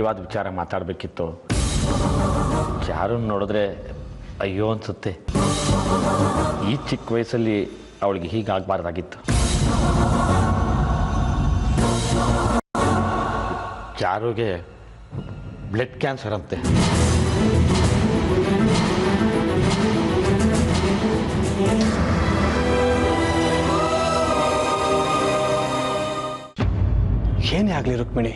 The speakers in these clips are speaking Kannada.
ಮುಖ್ಯವಾದ ವಿಚಾರ ಮಾತಾಡಬೇಕಿತ್ತು. ಯಾರು ನೋಡಿದ್ರೆ ಅಯ್ಯೋ ಅನ್ಸುತ್ತೆ. ಈ ಚಿಕ್ಕ ವಯಸ್ಸಲ್ಲಿ ಅವಳಿಗೆ ಹೀಗಾಗಬಾರ್ದಾಗಿತ್ತು. ಚಾರುಗೆ ಬ್ಲಡ್ ಕ್ಯಾನ್ಸರ್ ಅಂತೆ. ಏನೇ ಆಗಲಿ ರುಕ್ಮಿಣಿ,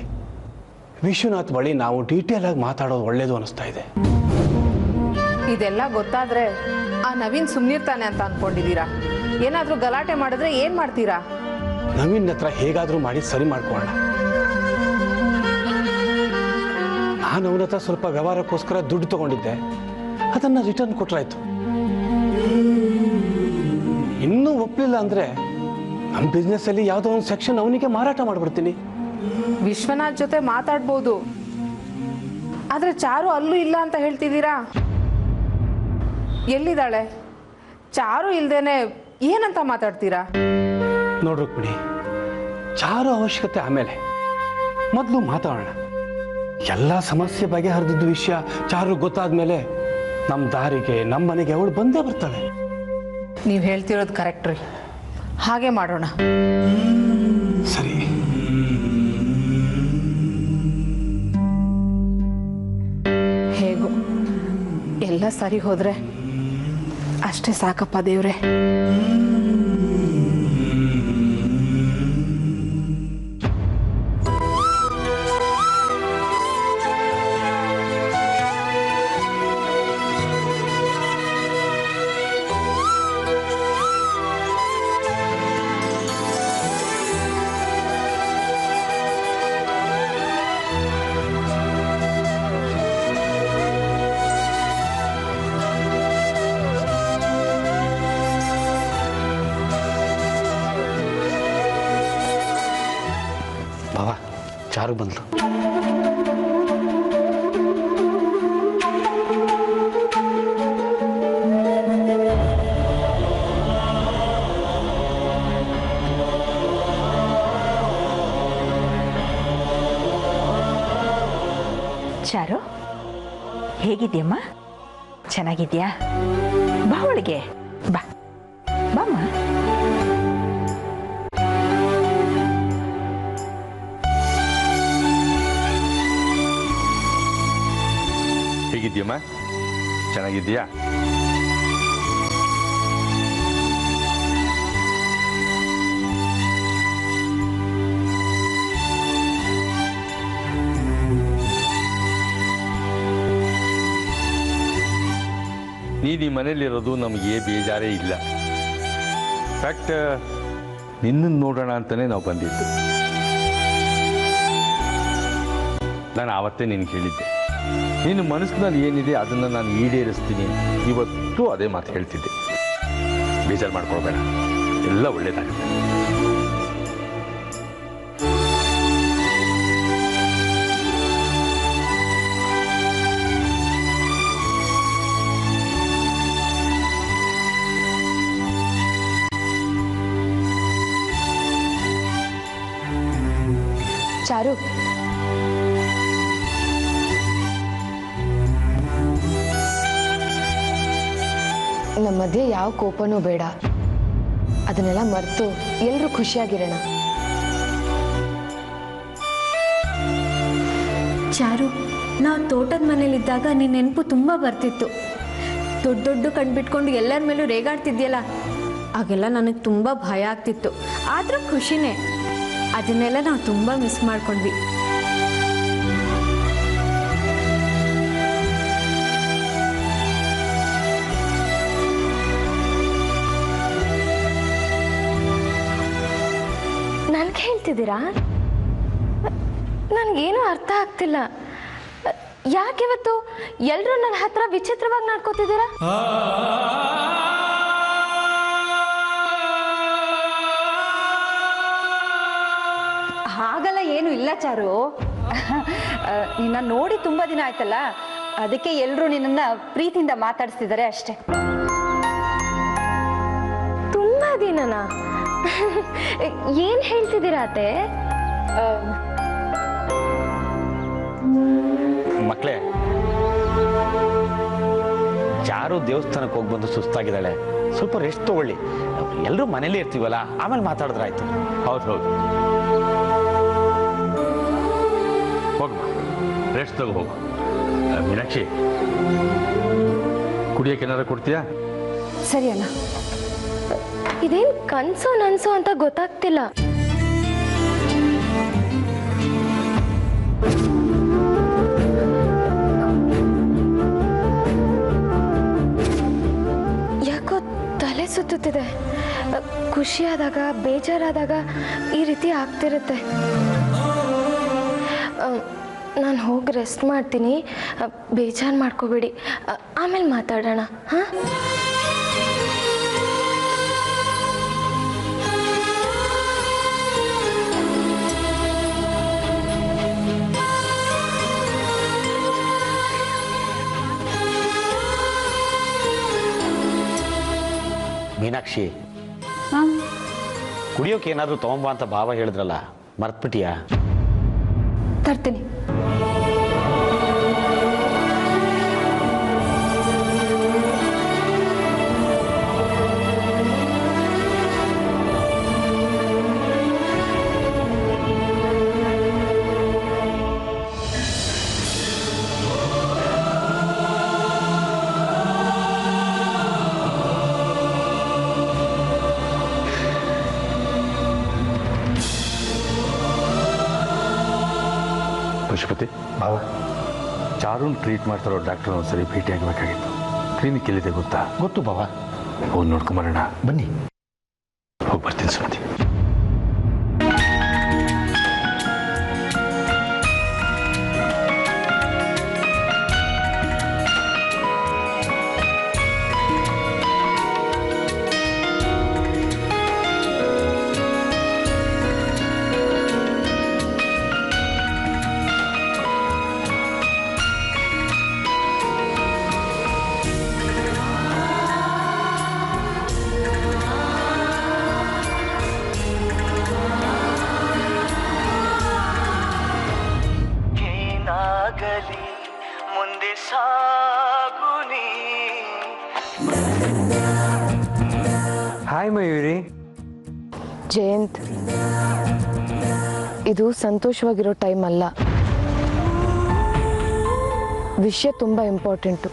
ವಿಶ್ವನಾಥ್ ಬಳಿ ನಾವು ಡೀಟೇಲ್ ಆಗಿ ಮಾತಾಡೋದು ಒಳ್ಳೇದು ಅನಿಸ್ತಾ ಇದೆ. ಇದೆಲ್ಲ ಗೊತ್ತಾದ್ರೆ ಆ ನವೀನ್ ಸುಮ್ಮನಿರ್ತಾನೆ ಅಂತ ಅನ್ಕೊಂಡಿದ್ದೀರಾ? ಏನಾದ್ರೂ ಗಲಾಟೆ ಮಾಡಿದ್ರೆ ಏನ್ ಮಾಡ್ತೀರಾ? ನವೀನ್ ಹತ್ರ ಹೇಗಾದ್ರೂ ಮಾಡಿ ಸರಿ ಮಾಡ್ಕೊಳ್ಳೋಣ. ನಾನು ಅವನ ಹತ್ರ ಸ್ವಲ್ಪ ವ್ಯವಹಾರಕ್ಕೋಸ್ಕರ ದುಡ್ಡು ತಗೊಂಡಿದ್ದೆ, ಅದನ್ನ ರಿಟರ್ನ್ ಕೊಟ್ರಾಯ್ತು. ಇನ್ನೂ ಒಪ್ಪಲಿಲ್ಲ ಅಂದ್ರೆ ನಮ್ಮ ಬಿಸ್ನೆಸ್ ಅಲ್ಲಿ ಯಾವುದೋ ಒಂದು ಸೆಕ್ಷನ್ ಅವನಿಗೆ ಮಾರಾಟ ಮಾಡ್ಬಿಡ್ತೀನಿ. ವಿಶ್ವನಾಥ್ ಜೊತೆ ಮಾತಾಡ್ಬೋದು, ಆದ್ರೆ ಚಾರು ಅಲ್ಲೂ ಇಲ್ಲ ಅಂತ ಹೇಳ್ತಿದ್ದೀರಾ? ಎಲ್ಲಿದ್ದಾಳೆ? ಚಾರು ಇಲ್ದೇನೆ ಏನಂತ ಮಾತಾಡ್ತೀರಾ? ನೋಡ್ರು ಬಿಡಿ, ಚಾರು ಅವಶ್ಯಕತೆ ಆಮೇಲೆ, ಮೊದಲು ಮಾತಾಡೋಣ. ಎಲ್ಲ ಸಮಸ್ಯೆ ಬಗೆಹರಿದಿದ್ದು ವಿಷಯ ಚಾರು ಗೊತ್ತಾದ್ಮೇಲೆ ನಮ್ಮ ದಾರಿಗೆ, ನಮ್ಮ ಮನೆಗೆ ಅವಳು ಬಂದೇ ಬರ್ತಾಳೆ. ನೀವು ಹೇಳ್ತಿರೋದು ಕರೆಕ್ಟ್ ರೀ, ಹಾಗೆ ಮಾಡೋಣ. ಸರಿ. ಹೇಗೋ ಎಲ್ಲ ಸರಿ ಹೋದ್ರೆ ಅಷ್ಟೇ ಸಾಕಪ್ಪ ದೇವ್ರೆ. ಬಾವಾ, ಚಾರು ಬಂದ್ಲು. ಚಾರು, ಹೇಗಿದ್ಯಮ್ಮ? ಚೆನ್ನಾಗಿದ್ಯಾ? ಬಾ ಒಳಗೆ ಬಾ. ಬಾಮ್ಮ. ಹೇಗಿದ್ಯಮ್ಮ? ಚೆನ್ನಾಗಿದ್ಯಾ? ನೀನು ಈ ಮನೇಲಿರೋದು ನಮಗೆ ಬೇಜಾರೇ ಇಲ್ಲ. ಫ್ಯಾಕ್ಟ್, ನಿನ್ನನ್ನು ನೋಡೋಣ ಅಂತಲೇ ನಾವು ಬಂದಿದ್ದು. ನಾನು ಆವತ್ತೇ ನಿನಗೆ ಹೇಳಿದ್ದೆ, ನಿನ್ನ ಮನಸ್ಸಿನಲ್ಲಿ ಏನಿದೆ ಅದನ್ನು ನಾನು ಈಡೇರಿಸ್ತೀನಿ. ಇವತ್ತು ಅದೇ ಮಾತು ಹೇಳ್ತಿದ್ದೆ. ಬೇಜಾರು ಮಾಡ್ಕೊಳ್ಬೇಡ, ಎಲ್ಲ ಒಳ್ಳೇದಾಗುತ್ತೆ. ಚಾರು, ನಮ್ಮ ಮಧ್ಯೆ ಯಾವ ಕೋಪನೂ ಬೇಡ. ಅದನ್ನೆಲ್ಲ ಮರೆತು ಎಲ್ಲರೂ ಖುಷಿಯಾಗಿರೋಣ. ಚಾರು, ನಾವು ತೋಟದ ಮನೇಲಿದ್ದಾಗ ನಿನ್ನ ನೆನಪು ತುಂಬ ಬರ್ತಿತ್ತು. ದೊಡ್ಡ ದೊಡ್ಡ ಕಣ್ಬಿಟ್ಕೊಂಡು ಎಲ್ಲರ ಮೇಲೂ ರೇಗಾಡ್ತಿದ್ಯಲ್ಲ, ಆಗೆಲ್ಲ ನನಗೆ ತುಂಬ ಭಯ ಆಗ್ತಿತ್ತು. ಆದರೂ ಖುಷಿನೇ. ಅದನ್ನೆಲ್ಲ ನಾವು ತುಂಬ ಮಿಸ್ ಮಾಡ್ಕೊಂಡ್ವಿ. ನನಗೆ ಹೇಳ್ತಿದ್ದೀರಾ? ನನಗೇನು ಅರ್ಥ ಆಗ್ತಿಲ್ಲ. ಯಾಕಿವತ್ತು ಎಲ್ಲರೂ ನನ್ನ ಹತ್ರ ವಿಚಿತ್ರವಾಗಿ ನಡ್ಕೋತಿದ್ದೀರಾ? ಹಾಗಲ್ಲ ಏನು ಇಲ್ಲ ಚಾರು. ನಿನ್ನ ನೋಡಿ ತುಂಬ ದಿನ ಆಯ್ತಲ್ಲ, ಅದಕ್ಕೆ ಎಲ್ಲರೂ ನಿನ್ನನ್ನು ಪ್ರೀತಿಯಿಂದ ಮಾತಾಡಿಸ್ತಿದ್ದಾರೆ ಅಷ್ಟೇ. ತುಂಬಾ ದಿನನಾ? ಏನ್ ಹೇಳ್ತಿದ್ದೀರಾ ಅತ್ತೆ? ಮಕ್ಕಳೇ, ಯಾರು ದೇವಸ್ಥಾನಕ್ಕೆ ಹೋಗಿ ಬಂದು ಸುಸ್ತಾಗಿದ್ದಾಳೆ, ಸ್ವಲ್ಪ ರೆಸ್ಟ್ ತಗೊಳ್ಳಿ. ಎಲ್ಲರೂ ಮನೇಲೇ ಇರ್ತೀವಲ್ಲ, ಆಮೇಲೆ ಮಾತಾಡಿದ್ರಾಯ್ತು. ಹೌದು ಹೌದು, ಹೋಗಮ್ಮ, ರೆಸ್ಟ್ ತಗೋ ಹೋಗು. ಮೀನಾಕ್ಷಿ, ಕುಡಿಯೋಕೆ ಏನಾರು ಕೊಡ್ತೀಯಾ? ಸರಿ ಅಣ್ಣ. ಇದೇನ್ ಕನ್ಸೋ ನನ್ಸೋ ಅಂತ ಗೊತ್ತಾಗ್ತಿಲ್ಲ. ಯಾಕೋ ತಲೆ ಸುತ್ತುತ್ತಿದೆ. ಖುಷಿಯಾದಾಗ, ಬೇಜಾರಾದಾಗ ಈ ರೀತಿ ಆಗ್ತಿರುತ್ತೆ. ನಾನು ಹೋಗಿ ರೆಸ್ಟ್ ಮಾಡ್ತೀನಿ, ಬೇಜಾರು ಮಾಡ್ಕೋಬೇಡಿ, ಆಮೇಲೆ ಮಾತಾಡೋಣ. ಹಾಂ, ಮೀನಾಕ್ಷಿ, ಕುಡಿಯೋಕೆ ಏನಾದರೂ ತಗೊಂಬ ಅಂತ ಭಾವ ಹೇಳಿದ್ರಲ್ಲ, ಮರ್ತ್ಬಿಟ್ಟಿಯಾ? ತರ್ತೀನಿ. ಪಶುಪತಿ ಬಾವ, ಚಾರುನ್ ಟ್ರೀಟ್ ಮಾಡ್ತಾರೋ ಡಾಕ್ಟರ್ ಒಂದ್ಸರಿ ಭೇಟಿ ಆಗಬೇಕಾಗಿತ್ತು. ಕ್ಲಿನಿಕ್ ಎಲ್ಲಿದೆ ಗೊತ್ತಾ? ಗೊತ್ತು ಬಾವ. ಹೋಗಿ ನೋಡ್ಕೊಂಬರೋಣ. ಬನ್ನಿ. ಹೋಗಿ ಬರ್ತೀನಿ ಸುಮತಿ. ಮುಂದೆ ಸಾಗುನಿ. ಹಾಯ್ ಮಯೂರಿ. ಜಯಂತ್, ಇದು ಸಂತೋಷವಾಗಿರೋ ಟೈಮ್ ಅಲ್ಲ. ವಿಷಯ ತುಂಬ ಇಂಪಾರ್ಟೆಂಟು.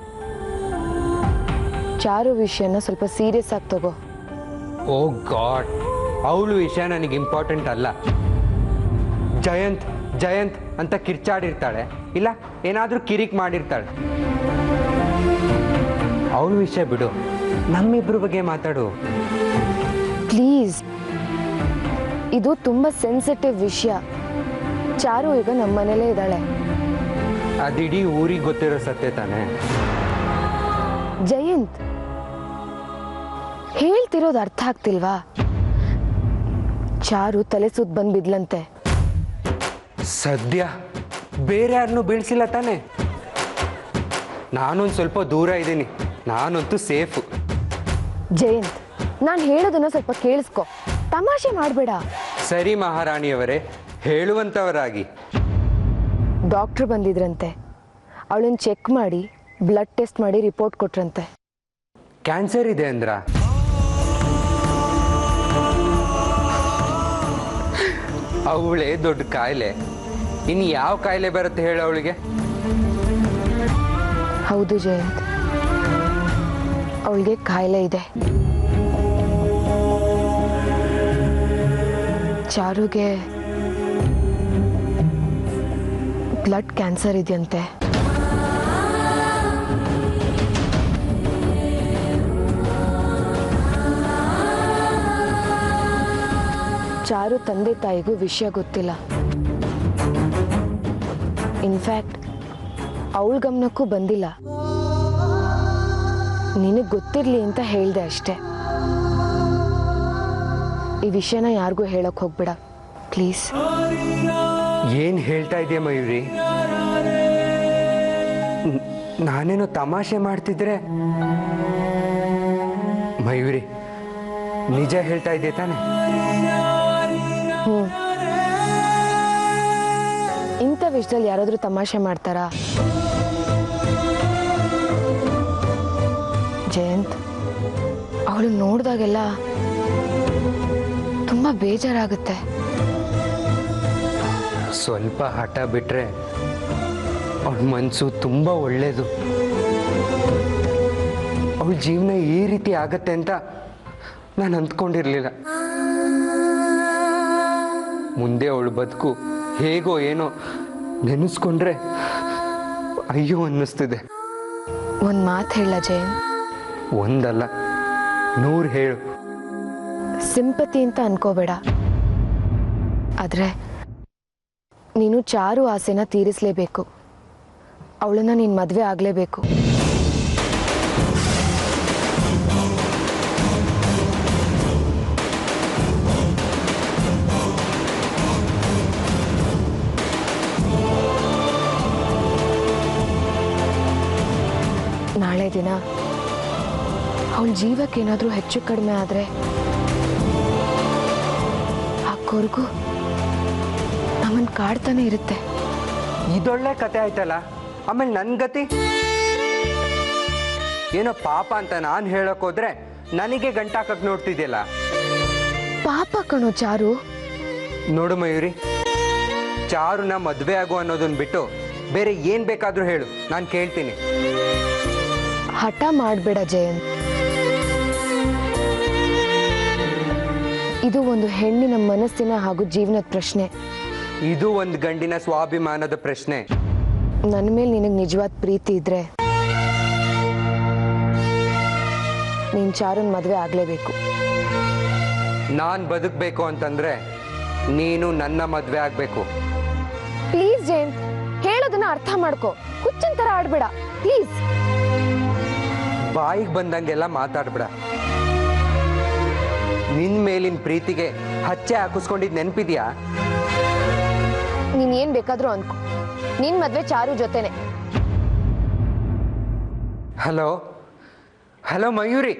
ಚಾರು ವಿಷಯನ ಸ್ವಲ್ಪ ಸೀರಿಯಸ್ ಆಗಿ ತಗೋ. ಓ ಗಾಡ್, ಅವಳು ವಿಷಯ ನನಗೆ ಇಂಪಾರ್ಟೆಂಟ್ ಅಲ್ಲ. ಜಯಂತ್ ಜಯಂತ್ ಅಂತ ಕಿರ್ಚಾಡಿರ್ತಾಳೆ, ಇಲ್ಲ ಏನಾದರೂ ಕಿರಿಕ್ ಮಾಡಿರ್ತಾಳೆ. ಅವಳ ವಿಷಯ ಬಿಡು, ನಮ್ಮಿಬ್ರ ಬಗ್ಗೆ ಮಾತಾಡು ಪ್ಲೀಸ್. ಇದು ತುಂಬ ಸೆನ್ಸಿಟಿವ್ ವಿಷಯ. ಚಾರು ಈಗ ನಮ್ಮ ಮನೇಲೇ ಇದ್ದಾಳೆ. ಅದಿಡೀ ಊರಿಗೆ ಗೊತ್ತಿರೋ ಸತ್ಯ ತಾನೆ. ಜಯಂತ್, ಹೇಳ್ತಿರೋದು ಅರ್ಥ ಆಗ್ತಿಲ್ವಾ? ಚಾರು ತಲೆ ಸುತ್ತ ಬಂದು ಬಿದ್ಲಂತೆ. ಸದ್ಯ ಬೇರೆ ಯಾರನ್ನೂ ಬೀಳ್ಸಿಲ್ಲ ತಾನೆ. ನಾನೊಂದು ಸ್ವಲ್ಪ ದೂರ ಇದ್ದೀನಿ, ನಾನಂತೂ ಸೇಫು. ಜಯಂತ್, ನಾನು ಹೇಳೋದನ್ನ ಸ್ವಲ್ಪ ಕೇಳಿಸ್ಕೊ, ತಮಾಷೆ ಮಾಡಬೇಡ. ಸರಿ ಮಹಾರಾಣಿಯವರೇ, ಹೇಳುವಂಥವರಾಗಿ. ಡಾಕ್ಟ್ರು ಬಂದಿದ್ರಂತೆ, ಅವಳನ್ನ ಚೆಕ್ ಮಾಡಿ ಬ್ಲಡ್ ಟೆಸ್ಟ್ ಮಾಡಿ ರಿಪೋರ್ಟ್ ಕೊಟ್ರಂತೆ. ಕ್ಯಾನ್ಸರ್ ಇದೆ ಅಂದ್ರ? ಅವಳೇ ದೊಡ್ಡ ಕಾಯಿಲೆ, ಇನ್ನು ಯಾವ ಕಾಯಿಲೆ ಬರುತ್ತೆ ಹೇಳ ಅವಳಿಗೆ? ಹೌದು ಜಯಂತ್, ಅವಳಿಗೆ ಕಾಯಿಲೆ ಇದೆ. ಚಾರುಗೆ ಬ್ಲಡ್ ಕ್ಯಾನ್ಸರ್ ಇದೆಯಂತೆ. ಚಾರು ತಂದೆ ತಾಯಿಗೂ ವಿಷಯ ಗೊತ್ತಿಲ್ಲ. ಇನ್ಫ್ಯಾಕ್ಟ್ ಅವಳ ಗಮನಕ್ಕೂ ಬಂದಿಲ್ಲ. ನಿನಗೆ ಗೊತ್ತಿರಲಿ ಅಂತ ಹೇಳಿದೆ ಅಷ್ಟೆ. ಈ ವಿಷಯನ ಯಾರಿಗೂ ಹೇಳಕ್ ಹೋಗ್ಬೇಡ ಪ್ಲೀಸ್. ಏನ್ ಹೇಳ್ತಾ ಇದೆಯಾ ಮಯೂರಿ? ನಾನೇನೋ ತಮಾಷೆ ಮಾಡ್ತಿದ್ರೆ. ಮಯೂರಿ, ನಿಜ ಹೇಳ್ತಾ ಇದ್ದೆ ತಾನೆ? ಇಂಥ ವಿಷಯದಲ್ಲಿ ಯಾರಾದರೂ ತಮಾಷೆ ಮಾಡ್ತಾರಾ? ಜಯಂತ್, ಅವಳು ನೋಡಿದಾಗೆಲ್ಲ ತುಂಬ ಬೇಜಾರಾಗುತ್ತೆ. ಸ್ವಲ್ಪ ಹಠ ಬಿಟ್ರೆ ಅವಳ ಮನಸ್ಸು ತುಂಬ ಒಳ್ಳೆಯದು. ಅವಳ ಜೀವನ ಈ ರೀತಿ ಆಗತ್ತೆ ಅಂತ ನಾನು ಅಂದ್ಕೊಂಡಿರಲಿಲ್ಲ. ಮುಂದೆ ಅವಳ ಬದುಕು ಹೇಗೋ ಏನೋ ನೆನೆಸ್ಕೊಂಡ್ರೆ ಅಯ್ಯೋ ಅನ್ನಿಸ್ತಿದೆ. ಒಂದು ಮಾತು ಹೇಳ ಜಯಂತ್. ಒಂದಲ್ಲ 100 ಹೇಳು. ಸಿಂಪತಿ ಅಂತ ಅನ್ಕೋಬೇಡ, ಆದರೆ ನೀನು ಚಾರು ಆಸೆನ ತೀರಿಸಲೇಬೇಕು. ಅವಳನ್ನ ನೀನು ಮದುವೆ ಆಗಲೇಬೇಕು. ನಾಳೆ ದಿನ ಅವಳ ಜೀವಕ್ಕೇನಾದರೂ ಹೆಚ್ಚು ಕಡಿಮೆ ಆದರೆ ಆ ಕೊರಗು ನಮ್ಮನ್ನು ಕಾಡ್ತಾನೆ ಇರುತ್ತೆ. ಇದೊಳ್ಳೆ ಕತೆ ಆಯ್ತಲ್ಲ. ಆಮೇಲೆ ನನ್ನ ಗತಿ ಏನೋ ಪಾಪ ಅಂತ ನಾನು ಹೇಳೋಕೋದ್ರೆ ನನಗೆ ಗಂಟಾಕಕ್ಕೆ ನೋಡ್ತಿದ್ಯಲ್ಲ. ಪಾಪ ಕಣೋ ಚಾರು. ನೋಡು ಮಯೂರಿ, ಚಾರುನ ಮದುವೆ ಆಗು ಅನ್ನೋದನ್ನ ಬಿಟ್ಟು ಬೇರೆ ಏನು ಬೇಕಾದರೂ ಹೇಳು, ನಾನು ಕೇಳ್ತೀನಿ. ಹಠ ಮಾಡಬೇಡ ಜಯಂತ್. ಇದು ಒಂದು ಹೆಣ್ಣಿನ ಮನಸ್ಸಿನ ಹಾಗೂ ಜೀವನದ ಪ್ರಶ್ನೆ. ಇದು ಒಂದು ಗಂಡಿನ ಸ್ವಾಭಿಮಾನದ ಪ್ರಶ್ನೆ. ನನ್ನ ಮೇಲೆ ನಿನಗೆ ನಿಜವಾದ ಪ್ರೀತಿ ಇದ್ರೆ ನೀನು ಚಾರುನ್ ಮದುವೆ ಆಗಲೇಬೇಕು. ನಾನು ಬದುಕಬೇಕು ಅಂತಂದ್ರೆ ನೀನು ನನ್ನ ಮದುವೆ ಆಗಬೇಕು. ಪ್ಲೀಸ್ ಜಯಂತ್, ಹೇಳೋದನ್ನ ಅರ್ಥ ಮಾಡ್ಕೋ. ಹುಚ್ಚಿನ ಥರ ಆಡ್ಬೇಡ ಪ್ಲೀಸ್. ಬಾಯಿಗೆ ಬಂದಂಗೆಲ್ಲ ಮಾತಾಡ್ಬೇಡ. ನಿನ್ ಮೇಲಿನ ಪ್ರೀತಿಗೆ ಹಚ್ಚೆ ಹಾಕಿಸ್ಕೊಂಡಿದ್ ನೆನಪಿದ್ಯಾ? ನೀನ್ ಏನ್ ಬೇಕಾದ್ರೂ ಅನ್ಕೋ, ನಿನ್ ಮದ್ವೆ ಚಾರು ಜೊತೆನೆ. ಹಲೋ ಹಲೋ ಮಯೂರಿ,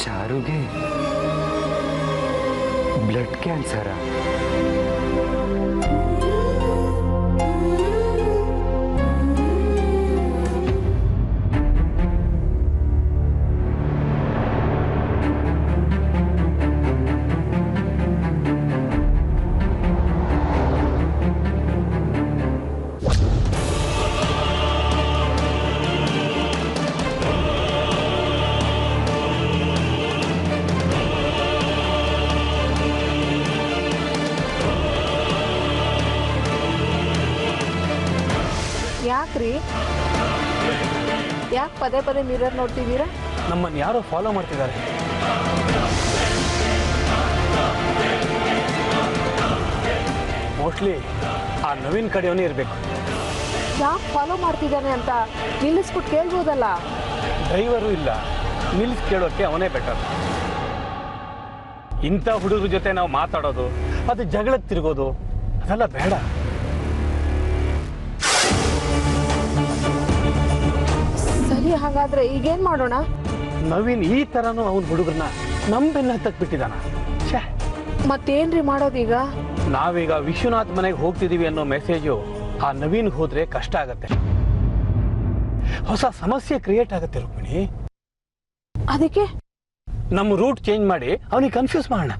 ಚಾರುಗೆ ಬ್ಲಡ್ ಕ್ಯಾನ್ಸರಾ? ಯಾಕ್ರಿ, ಯಾಕೆ ಪದೇ ಪದೇ ಮಿರರ್ ನೋಡ್ತಿದ್ದೀರಾ? ನಮ್ಮನ್ನು ಯಾರೋ ಫಾಲೋ ಮಾಡ್ತಿದ್ದಾರೆ. ಮೋಸ್ಟ್ಲಿ ಆ ನವೀನ್ ಕಡೆಯವನೇ ಇರಬೇಕು. ಯಾಕೆ ಫಾಲೋ ಮಾಡ್ತಿದ್ದಾನೆ ಅಂತ ನಿಲ್ಲಿಸ್ಬಿಟ್ಟು ಕೇಳ್ಬೋದಲ್ಲ. ಡ್ರೈವರು ಇಲ್ಲ, ನಿಲ್ಲಿಸಿ ಕೇಳೋಕ್ಕೆ ಅವನೇ ಬೆಟರ್. ಇಂಥ ಹುಡುಗರ ಜೊತೆ ನಾವು ಮಾತಾಡೋದು, ಅದು ಜಗಳಕ್ಕೆ ತಿರುಗೋದು, ಅದೆಲ್ಲ ಬೇಡ. ಸರಿ, ಹಾಗಾದ್ರೆ ಈಗೇನ್ ಮಾಡೋಣ? ನವೀನ್ ಈ ಥರನೂ ಅವನ ಹುಡುಗರನ್ನ ನಮ್ಮ ಬೆನ್ನ ಹತ್ತಕ್ಕೆ ಬಿಟ್ಟಿದ್ದಾನ. ಛೇ, ಮತ್ತೇನ್ರಿ ಮಾಡೋದೀಗ? ನಾವೀಗ ವಿಶ್ವನಾಥ್ ಮನೆಗೆ ಹೋಗ್ತಿದ್ದೀವಿ ಅನ್ನೋ ಮೆಸೇಜು ಆ ನವೀನ್ ಹೋದ್ರೆ ಕಷ್ಟ ಆಗತ್ತೆ. ಹೊಸ ಸಮಸ್ಯೆ ಕ್ರಿಯೇಟ್ ಆಗತ್ತೆ ರುಕ್ಮಿಣಿ. ಅದಕ್ಕೆ ನಮ್ಮ ರೂಟ್ ಚೇಂಜ್ ಮಾಡಿ ಅವನಿಗೆ ಕನ್ಫ್ಯೂಸ್ ಮಾಡೋಣ.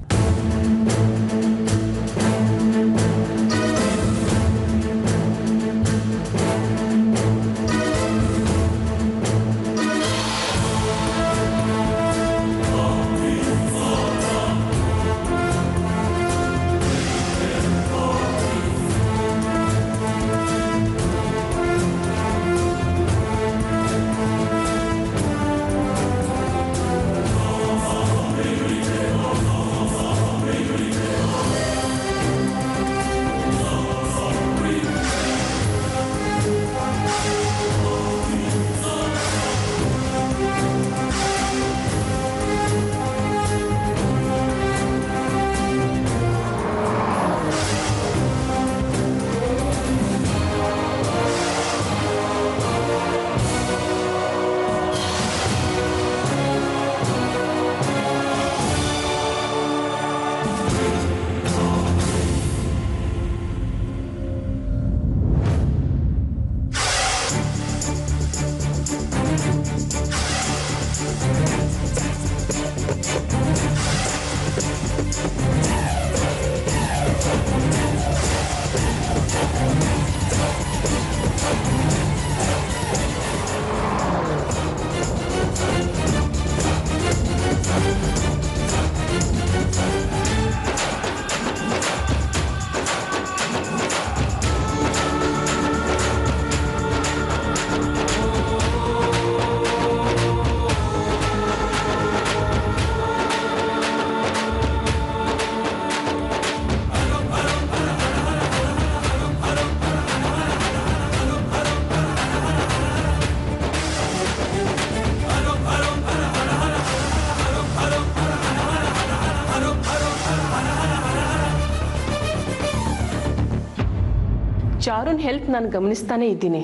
ಚಾರುನ್ ಹೆಲ್ತ್ ನಾನು ಗಮನಿಸ್ತಾನೆ ಇದ್ದೀನಿ.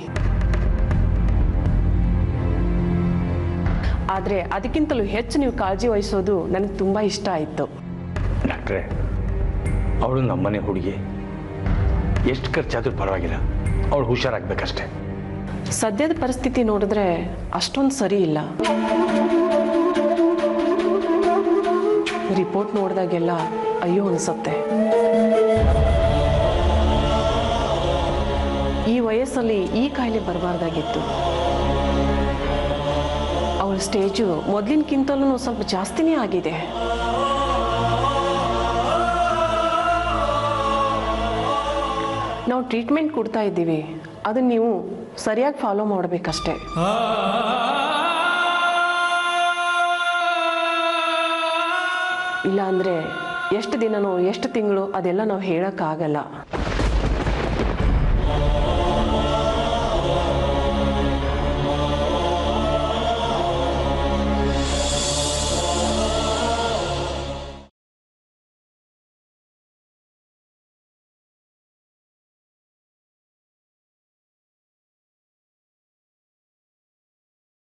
ಆದರೆ ಅದಕ್ಕಿಂತಲೂ ಹೆಚ್ಚು ನೀವು ಕಾಳಜಿ ವಹಿಸೋದು ನನಗೆ ತುಂಬ ಇಷ್ಟ ಆಯಿತು. ಡಾಕ್ಟ್ರೇ, ಅವಳು ನಮ್ಮನೆ ಹುಡುಗಿ, ಎಷ್ಟು ಖರ್ಚಾದ್ರೂ ಪರವಾಗಿಲ್ಲ, ಅವಳು ಹುಷಾರಾಗಬೇಕಷ್ಟೆ. ಸದ್ಯದ ಪರಿಸ್ಥಿತಿ ನೋಡಿದ್ರೆ ಅಷ್ಟೊಂದು ಸರಿ ಇಲ್ಲ. ರಿಪೋರ್ಟ್ ನೋಡಿದಾಗೆಲ್ಲ ಅಯ್ಯೋ ಅನಿಸುತ್ತೆ. ಈ ವಯಸ್ಸಲ್ಲಿ ಈ ಕಾಯಿಲೆ ಬರಬಾರ್ದಾಗಿತ್ತು. ಅವಳ ಸ್ಟೇಜು ಮೊದಲಿನಕ್ಕಿಂತಲೂ ಸ್ವಲ್ಪ ಜಾಸ್ತಿನೇ ಆಗಿದೆ. ನಾವು ಟ್ರೀಟ್ಮೆಂಟ್ ಕೊಡ್ತಾ ಇದ್ದೀವಿ, ಅದನ್ನು ನೀವು ಸರಿಯಾಗಿ ಫಾಲೋ ಮಾಡಬೇಕಷ್ಟೆ. ಇಲ್ಲ ಅಂದರೆ ಎಷ್ಟು ದಿನನೋ ಎಷ್ಟು ತಿಂಗಳು ಅದೆಲ್ಲ ನಾವು ಹೇಳೋಕ್ಕಾಗಲ್ಲ.